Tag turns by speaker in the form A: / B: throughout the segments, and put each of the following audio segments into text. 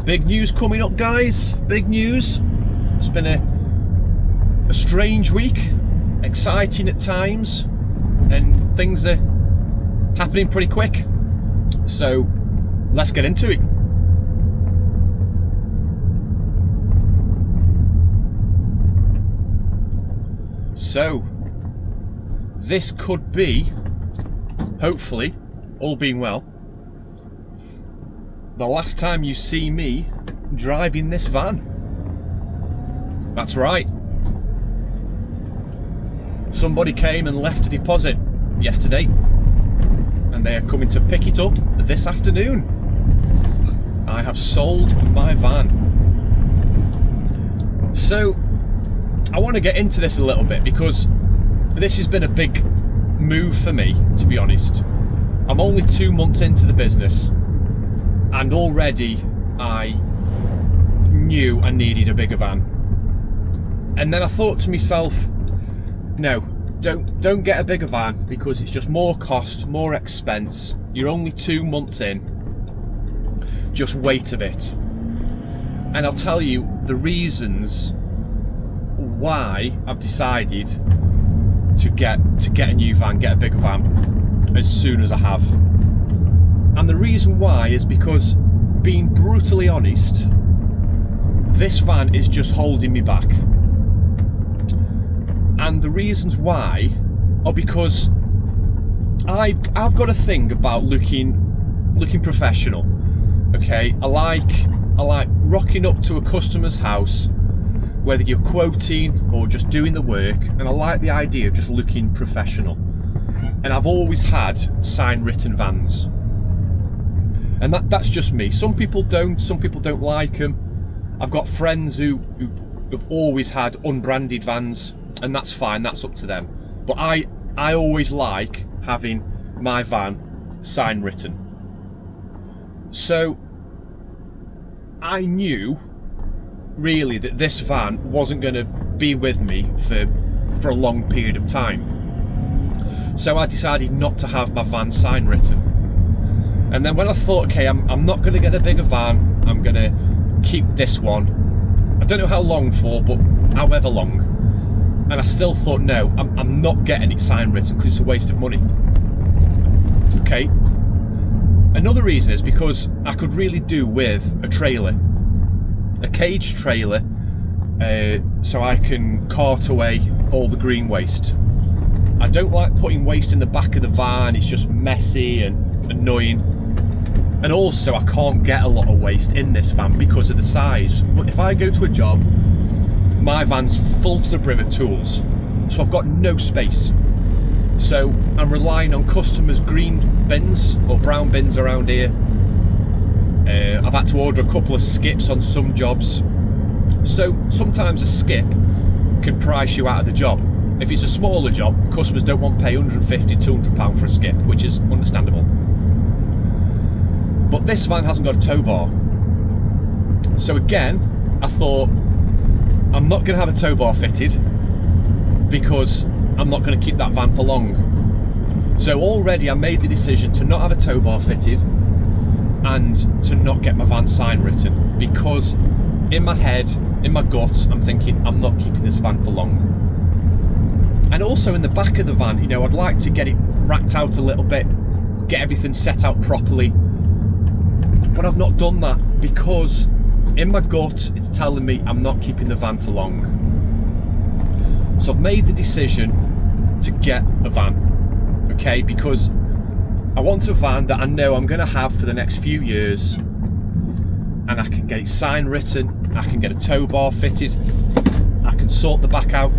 A: Big news coming up, guys. Big news. It's been a strange week, exciting at times, and things are happening pretty quick. So let's get into it. So this could be, hopefully, all being well, the last time you see me driving this van. That's right. Somebody came and left a deposit yesterday, and they are coming to pick it up this afternoon. I have sold my van. So I want to get into this a little bit because this has been a big move for me, to be honest. I'm only 2 months into the business, and already I knew I needed a bigger van. And then I thought to myself, no, don't get a bigger van, because it's just more cost, more expense. You're only 2 months in. Just wait a bit. And I'll tell you the reasons why I've decided to get a new van, get a bigger van as soon as I have. And the reason why is because, being brutally honest, this van is just holding me back. And the reasons why are because I've got a thing about looking professional. Okay, I like rocking up to a customer's house, whether you're quoting or just doing the work, and I like the idea of just looking professional. And I've always had sign written vans. And that's just me. Some people don't like them. I've got friends who have always had unbranded vans, and that's fine, that's up to them. But I always like having my van sign written. So I knew really that this van wasn't going to be with me for a long period of time. So I decided not to have my van sign written. And then when I thought, okay, I'm not going to get a bigger van, I'm going to keep this one. I don't know how long for, but however long. And I still thought, no, I'm not getting it sign written because it's a waste of money. Okay. Another reason is because I could really do with a trailer, a cage trailer, so I can cart away all the green waste. I don't like putting waste in the back of the van. It's just messy and annoying. And also, I can't get a lot of waste in this van because of the size. But if I go to a job, my van's full to the brim of tools, so I've got no space. So I'm relying on customers' green bins or brown bins around here. I've had to order a couple of skips on some jobs. So sometimes a skip can price you out of the job. If it's a smaller job, customers don't want to pay £150, £200 for a skip, which is understandable. But this van hasn't got a tow bar. So again, I thought, I'm not going to have a tow bar fitted because I'm not going to keep that van for long. So already I made the decision to not have a tow bar fitted and to not get my van sign written, because in my head, in my gut, I'm thinking I'm not keeping this van for long. And also in the back of the van, you know, I'd like to get it racked out a little bit, get everything set out properly. But I've not done that because in my gut, it's telling me I'm not keeping the van for long. So I've made the decision to get a van, okay? Because I want a van that I know I'm going to have for the next few years, and I can get it sign written, I can get a tow bar fitted, I can sort the back out.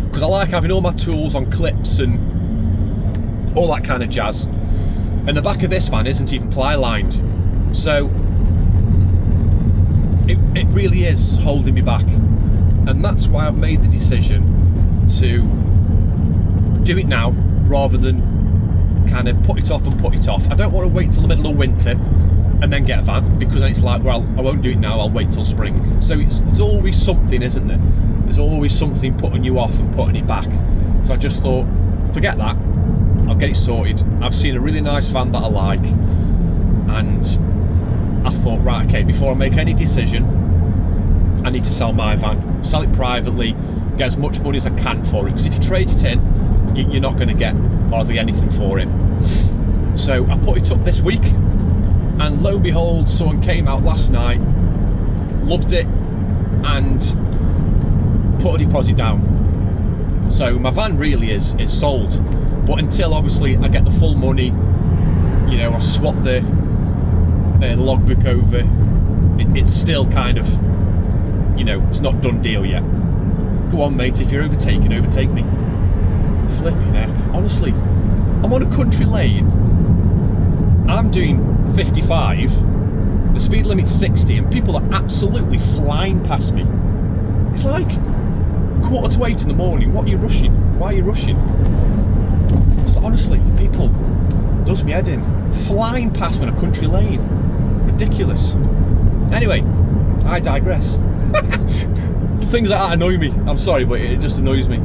A: Because I like having all my tools on clips and all that kind of jazz. And the back of this van isn't even ply lined. So it really is holding me back. And that's why I've made the decision to do it now rather than kind of put it off and put it off. I don't want to wait till the middle of winter and then get a van, because then it's like, well, I won't do it now, I'll wait till spring. So there's always something, isn't there? There's always something putting you off and putting it back. So I just thought, forget that, I'll get it sorted. I've seen a really nice van that I like, and I thought, right, okay, before I make any decision, I need to sell my van, sell it privately, get as much money as I can for it, because if you trade it in, you're not going to get hardly anything for it. So I put it up this week, and lo and behold, someone came out last night, loved it, and put a deposit down. So my van really is sold, but until obviously I get the full money, you know, I swap the logbook over, it's still kind of, you know, it's not done deal yet. Go on, mate, if you're overtaking, overtake me. Flipping heck, honestly, I'm on a country lane, I'm doing 55, the speed limit's 60, and people are absolutely flying past me. It's like 7:45 in the morning. What are you rushing? Why are you rushing? It's like, honestly, people, does me head in, flying past me on a country lane. Ridiculous. Anyway, I digress. Things like that annoy me. I'm sorry, but it just annoys me.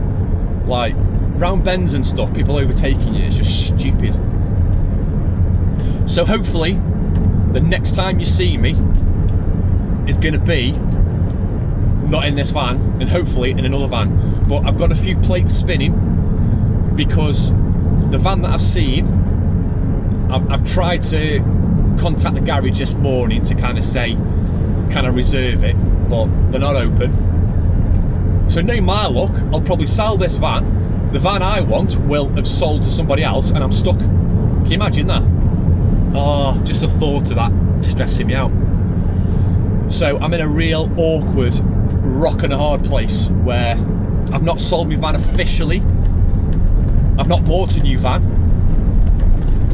A: Like round bends and stuff, people overtaking you, it's just stupid. So hopefully the next time you see me is going to be not in this van, and hopefully in another van. But I've got a few plates spinning, because the van that I've seen, I've tried to contact the garage this morning to kind of say, can I reserve it, but they're not open. So knowing my luck, I'll probably sell this van. The van I want will have sold to somebody else, and I'm stuck. Can you imagine that? Oh, just the thought of that stressing me out. So I'm in a real awkward, rock and a hard place where I've not sold my van officially. I've not bought a new van,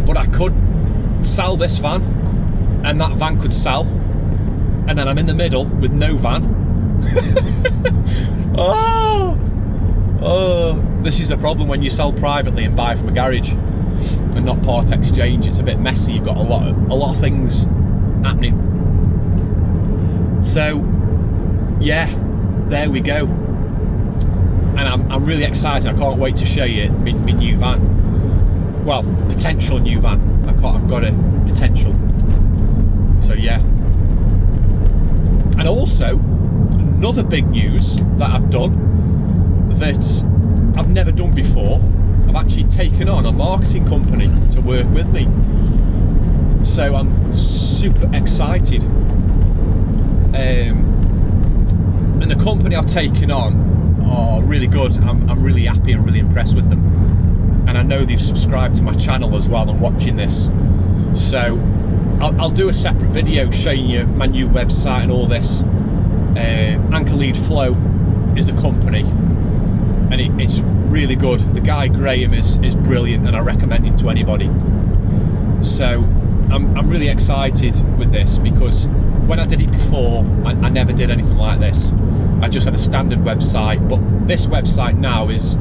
A: but I could sell this van, and that van could sell, and then I'm in the middle with no van. Oh, this is a problem when you sell privately and buy from a garage and not part exchange. It's a bit messy. You've got a lot of things happening. So yeah, there we go. And I'm really excited. I can't wait to show you my new van. Well, potential new van. I've got a potential. So yeah. And also, another big news that I've done that I've never done before, I've actually taken on a marketing company to work with me. So I'm super excited. And the company I've taken on are really good. I'm really happy and really impressed with them. And I know they've subscribed to my channel as well and watching this. So I'll do a separate video showing you my new website and all this. Anchor Lead Flow is the company, and it's really good. The guy Graham is brilliant, and I recommend him to anybody. So I'm really excited with this, because when I did it before, I never did anything like this. I just had a standard website, but this website now is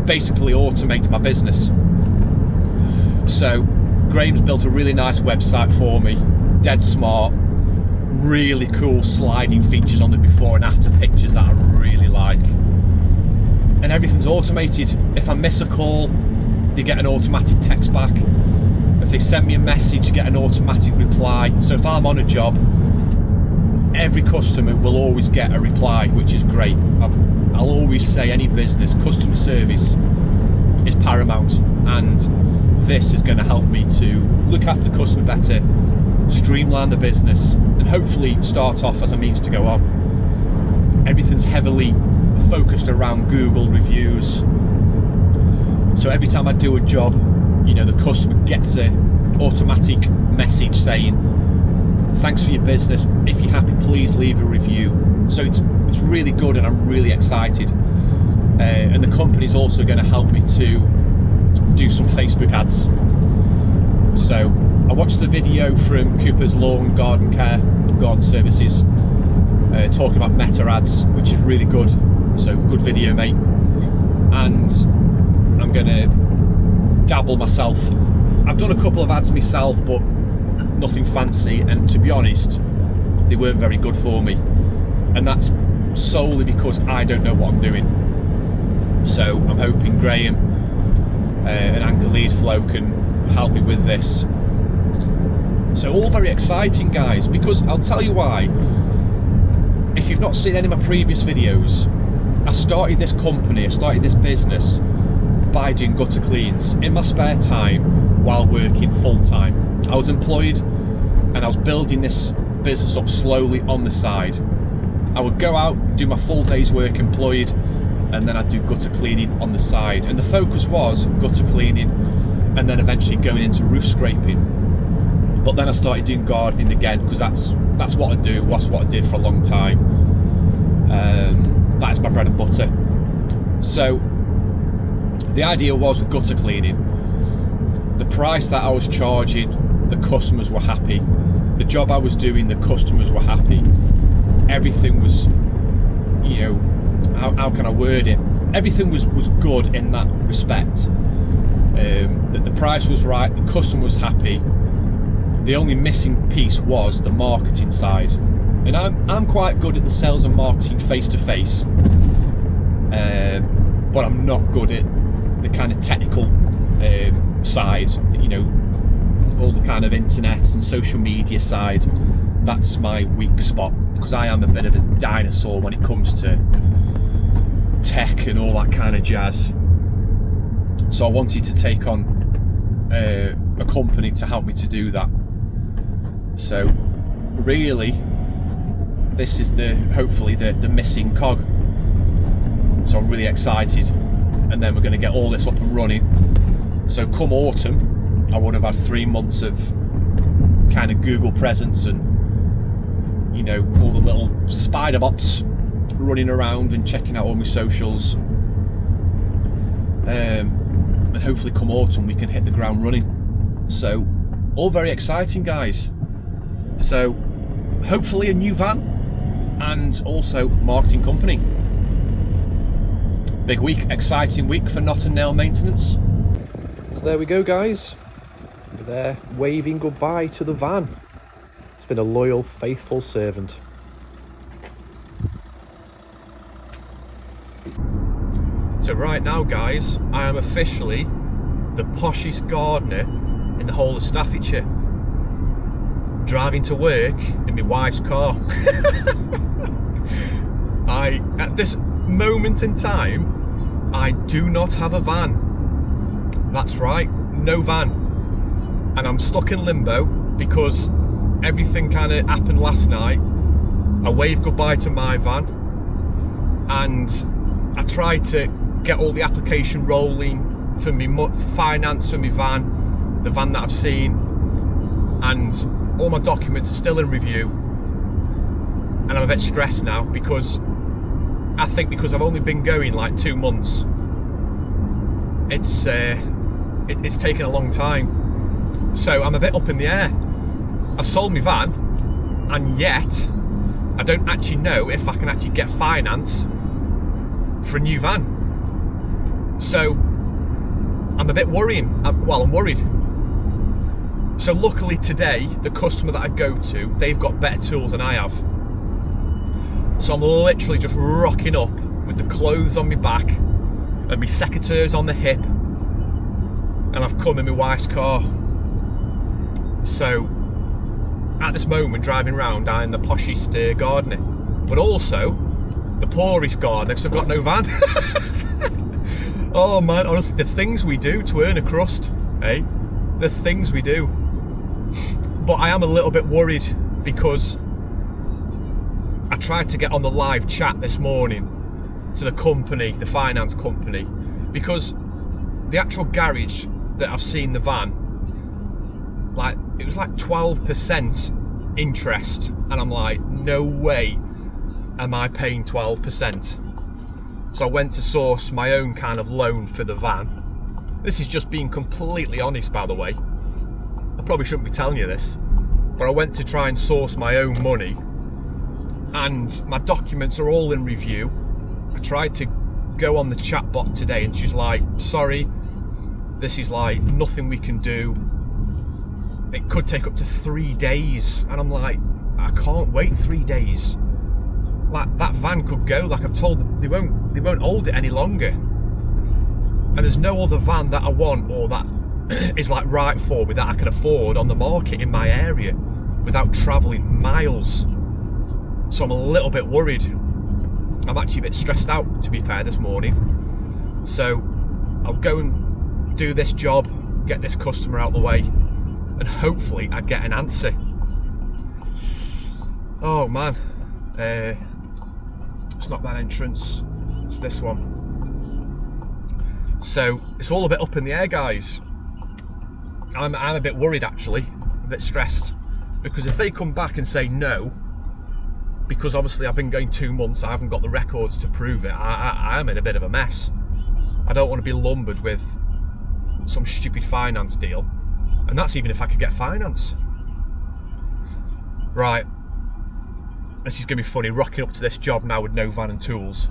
A: basically automates my business. So Graham's built a really nice website for me, dead smart, really cool sliding features on the before and after pictures that I really like. And everything's automated. If I miss a call, they get an automatic text back. If they send me a message, get an automatic reply. So if I'm on a job, every customer will always get a reply, which is great. I'll always say, any business, customer service is paramount, and this is going to help me to look after the customer better, streamline the business, and hopefully start off as a means to go on. Everything's heavily focused around Google reviews. So every time I do a job, you know, the customer gets an automatic message saying, thanks for your business, if you're happy, please leave a review. So it's really good, and I'm really excited. And the company's also going to help me to do some Facebook ads. So I watched the video from Cooper's Lawn Garden Care, Garden Services, talking about meta ads, which is really good. So good video, mate. And I'm going to dabble myself. I've done a couple of ads myself, but nothing fancy, and to be honest, they weren't very good for me, and that's solely because I don't know what I'm doing. So I'm hoping Graham and Anchor Lead Flow can help me with this. So all very exciting, guys, because I'll tell you why. If you've not seen any of my previous videos, I started this company, I started this business by doing gutter cleans in my spare time while working full-time. I was employed and I was building this business up slowly on the side. I would go out, do my full day's work employed, and then I'd do gutter cleaning on the side. And the focus was gutter cleaning and then eventually going into roof scraping. But then I started doing gardening again, because that's what I do, that's what I did for a long time. That's my bread and butter. So the idea was with gutter cleaning, the price that I was charging, the customers were happy. The job I was doing, the customers were happy. Everything was, you know, how can I word it? Everything was good in that respect. The price was right, the customer was happy. The only missing piece was the marketing side. And I'm quite good at the sales and marketing face to face, but I'm not good at the kind of technical side, you know, all the kind of internet and social media side. That's my weak spot, because I am a bit of a dinosaur when it comes to tech and all that kind of jazz. So I wanted to take on a company to help me to do that. So really, this is hopefully the missing cog. So I'm really excited, and then we're going to get all this up and running. So come autumn, I would have had 3 months of kind of Google presence and, you know, all the little spider bots running around and checking out all my socials. And hopefully come autumn we can hit the ground running. So all very exciting, guys. So hopefully a new van and also marketing company. Big week, exciting week for Knot and Nail Maintenance. So there we go, guys. We're there waving goodbye to the van. It's been a loyal, faithful servant. So right now, guys, I am officially the poshest gardener in the whole of Staffordshire. Driving to work in my wife's car. At this moment in time, I do not have a van. That's right, no van. And I'm stuck in limbo because everything kind of happened last night. I waved goodbye to my van and I tried to get all the application rolling for me finance for my van, the van that I've seen, and all my documents are still in review. And I'm a bit stressed now because I think because I've only been going like 2 months, it's taken a long time. So I'm a bit up in the air. I've sold my van, and yet I don't actually know if I can actually get finance for a new van. So I'm a bit worrying. I'm worried. So luckily today, the customer that I go to, they've got better tools than I have. So I'm literally just rocking up with the clothes on my back and my secateurs on the hip, and I've come in my wife's car. So at this moment, driving around, I'm the poshest gardener, but also the poorest gardener because I've got no van. Oh man, honestly, the things we do to earn a crust, eh? The things we do. But I am a little bit worried because I tried to get on the live chat this morning to the company, the finance company, because the actual garage that I've seen the van, like, it was like 12% interest, and I'm like, no way am I paying 12%. So I went to source my own kind of loan for the van. This is just being completely honest, by the way. I probably shouldn't be telling you this, but I went to try and source my own money, and my documents are all in review. I tried to go on the chat bot today, and she's like, sorry, this is like nothing we can do. It could take up to 3 days. And I'm like, I can't wait 3 days. Like, that van could go. Like, I've told them they won't hold it any longer. And there's no other van that I want, or that is like right for me that I can afford on the market in my area without travelling miles. So I'm a little bit worried. I'm actually a bit stressed out, to be fair, this morning. So I'll go and do this job, get this customer out of the way, and hopefully I get an answer. Oh man, it's not that entrance, it's this one. So it's all a bit up in the air, guys. I'm a bit worried actually, a bit stressed, because if they come back and say no, because obviously I've been going 2 months, I haven't got the records to prove it, I am in a bit of a mess. I don't want to be lumbered with some stupid finance deal, and that's even if I could get finance. Right, this is going to be funny, rocking up to this job now with no van and tools.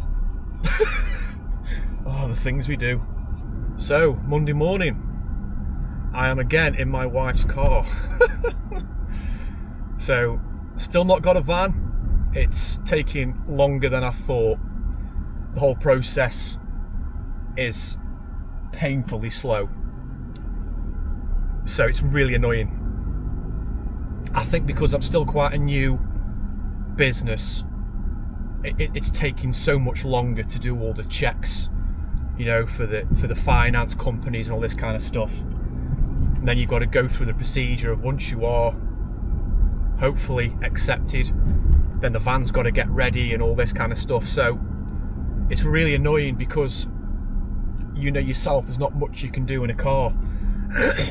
A: Oh, the things we do. So, Monday morning, I am again in my wife's car. So, still not got a van. It's taking longer than I thought. The whole process is painfully slow. So it's really annoying. I think because I'm still quite a new business, it's taking so much longer to do all the checks, you know, for the finance companies and all this kind of stuff. And then you've got to go through the procedure of once you are hopefully accepted, then the van's got to get ready and all this kind of stuff. So it's really annoying because you know yourself there's not much you can do in a car,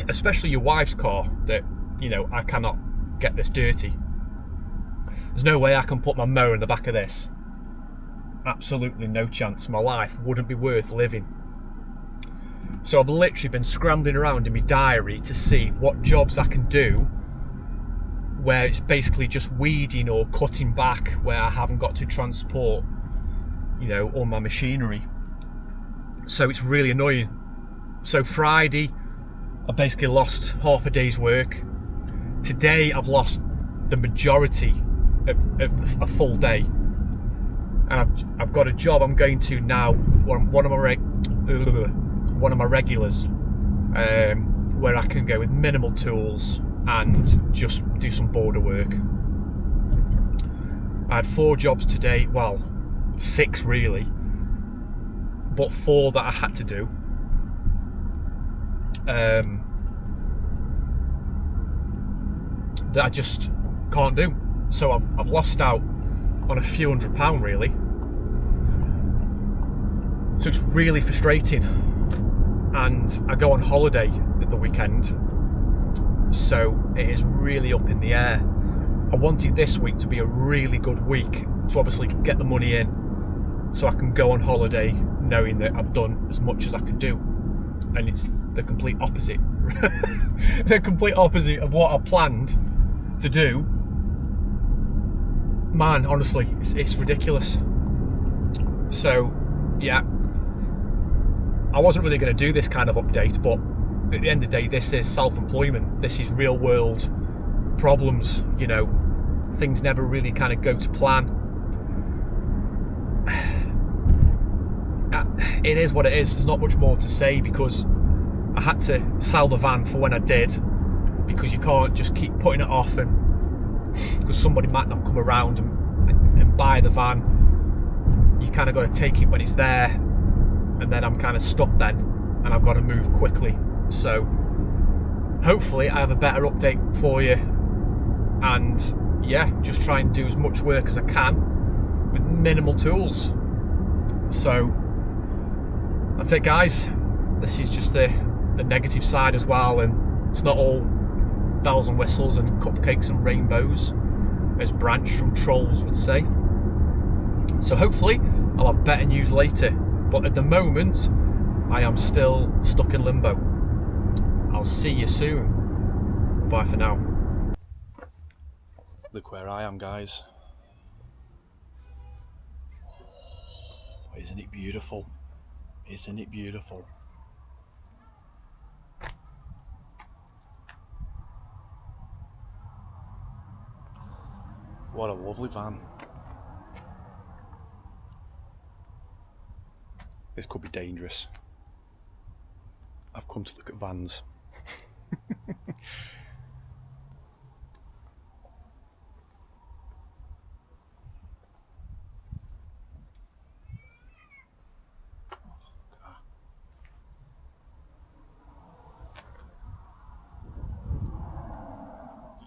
A: especially your wife's car, that, you know, I cannot get this dirty. There's no way I can put my mower in the back of this. Absolutely no chance. My life wouldn't be worth living. So I've literally been scrambling around in my diary to see what jobs I can do where it's basically just weeding or cutting back, where I haven't got to transport, you know, all my machinery. So it's really annoying. So Friday, I basically lost half a day's work. Today, I've lost the majority of a full day. And I've got a job I'm going to now, one of my regulars, where I can go with minimal tools and just do some border work. I had 4 jobs today, well, 6 really, but 4 that I had to do. That I just can't do. So I've lost out on a few £100 really. So it's really frustrating. And I go on holiday at the weekend, so it is really up in the air. I wanted this week to be a really good week to obviously get the money in, so I can go on holiday knowing that I've done as much as I can do. And it's the complete opposite. The complete opposite of what I planned to do. Man, honestly, it's ridiculous. So, yeah, I wasn't really going to do this kind of update, but at the end of the day, this is self-employment. This is real world problems, you know. Things never really kind of go to plan. It is what it is. There's not much more to say, because I had to sell the van for when I did, because you can't just keep putting it off, and because somebody might not come around and buy the van. You kind of got to take it when it's there, and then I'm kind of stuck then, and I've got to move quickly. So hopefully I have a better update for you, and yeah, just try and do as much work as I can with minimal tools. So that's it, guys. This is just the negative side as well, and it's not all bells and whistles and cupcakes and rainbows, as Branch from Trolls would say. So hopefully I'll have better news later, but at the moment I am still stuck in limbo. I'll see you soon. Bye for now. Look where I am, guys. Oh, isn't it beautiful? Isn't it beautiful? What a lovely van. This could be dangerous. I've come to look at vans.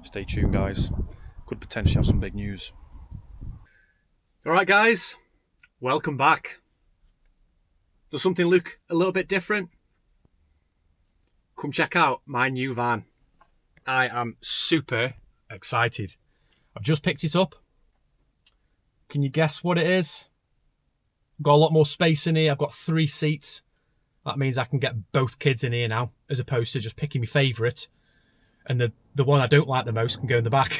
A: Stay tuned, guys. Could potentially have some big news. Alright guys, welcome back. Does something look a little bit different? Come check out my new van. I am super excited. I've just picked it up. Can you guess what it is? I've got a lot more space in here. I've got 3 seats. That means I can get both kids in here now, as opposed to just picking my favourite. And the one I don't like the most can go in the back.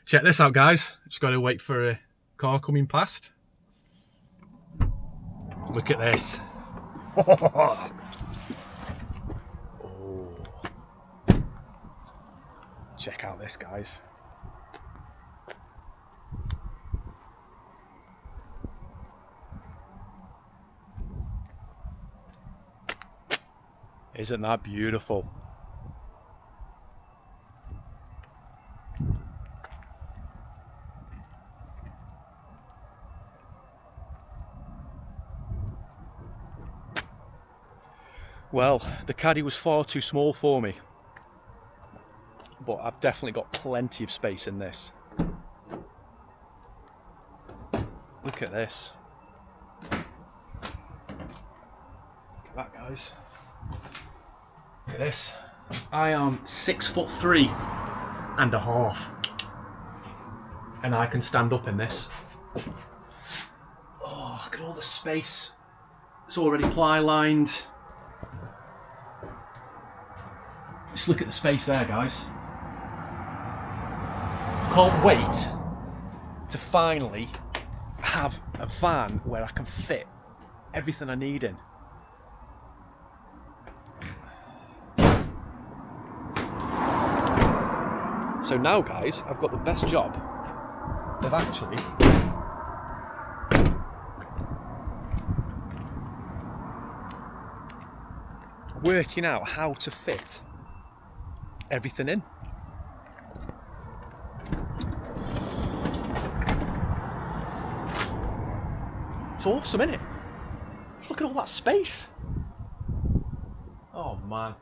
A: Check this out, guys. Just got to wait for a car coming past. Look at this. Oh. Check out this, guys. Isn't that beautiful? Well, the Caddy was far too small for me, but I've definitely got plenty of space in this. Look at this. Look at that, guys. Look at this. I am 6'3.5", and I can stand up in this. Oh, look at all the space. It's already ply lined. Just look at the space there, guys. Can't wait to finally have a van where I can fit everything I need in. So now, guys, I've got the best job of actually working out how to fit everything in. It's awesome, isn't it? Look at all that space. Oh man.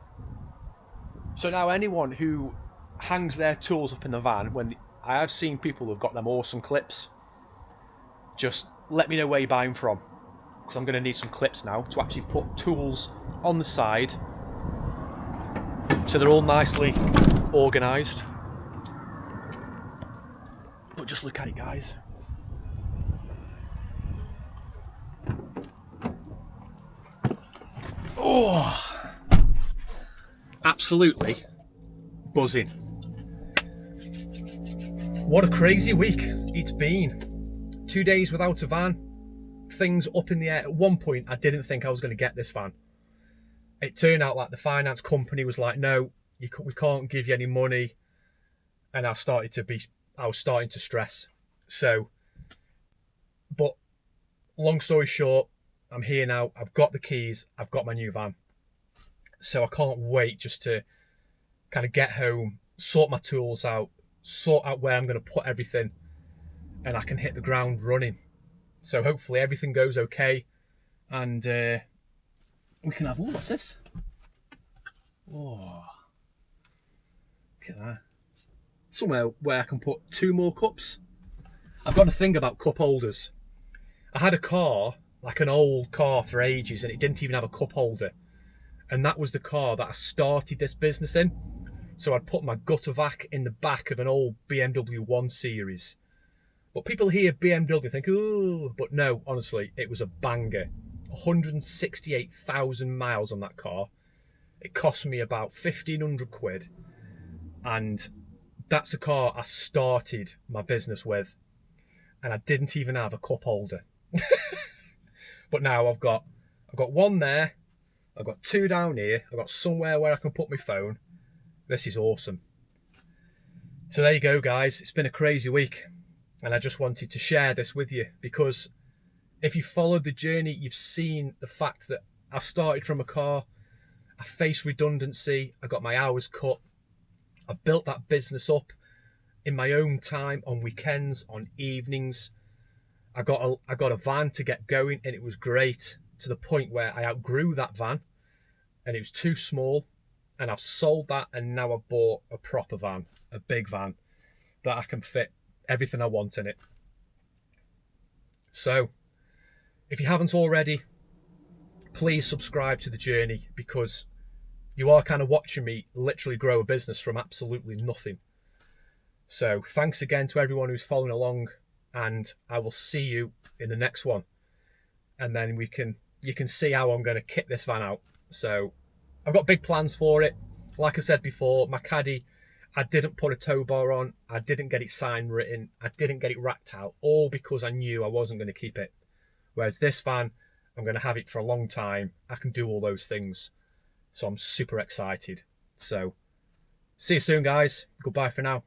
A: So now anyone who hangs their tools up in the van, I have seen people who've got them awesome clips, just let me know where you buy them from, because I'm going to need some clips now to actually put tools on the side so they're all nicely organised. But just look at it, guys. Oh, absolutely buzzing. What a crazy week it's been. 2 days without a van, things up in the air. At one point I didn't think I was going to get this van. It turned out like the finance company was like, no, we can't give you any money, and I was starting to stress. So, but long story short, I'm here now. I've got the keys. I've got my new van. So I can't wait just to kind of get home, sort my tools out, sort out where I'm going to put everything, and I can hit the ground running. So hopefully everything goes okay, and we can have, what's this? Oh, look at that. Somewhere where I can put 2 more cups. I've got to think about cup holders. I had a car, like an old car for ages, and it didn't even have a cup holder. And that was the car that I started this business in. So I'd put my gutter vac in the back of an old BMW 1 Series. But people hear BMW think, oh, but no, honestly, it was a banger. 168,000 miles on that car. It cost me about 1,500 quid. And that's the car I started my business with. And I didn't even have a cup holder. But now I've got one there. I've got 2 down here. I've got somewhere where I can put my phone. This is awesome. So there you go, guys. It's been a crazy week. And I just wanted to share this with you, because if you followed the journey, you've seen the fact that I've started from a car, I faced redundancy. I got my hours cut. I built that business up in my own time, on weekends, on evenings. I got a van to get going, and it was great, to the point where I outgrew that van and it was too small, and I've sold that, and now I've bought a proper van, a big van that I can fit everything I want in it. So if you haven't already, please subscribe to the journey, because you are kind of watching me literally grow a business from absolutely nothing. So thanks again to everyone who's following along, and I will see you in the next one. And then you can see how I'm going to kit this van out. So I've got big plans for it. Like I said before, my Caddy, I didn't put a tow bar on. I didn't get it sign written. I didn't get it racked out, all because I knew I wasn't going to keep it. Whereas this van, I'm going to have it for a long time. I can do all those things. So I'm super excited. So see you soon, guys. Goodbye for now.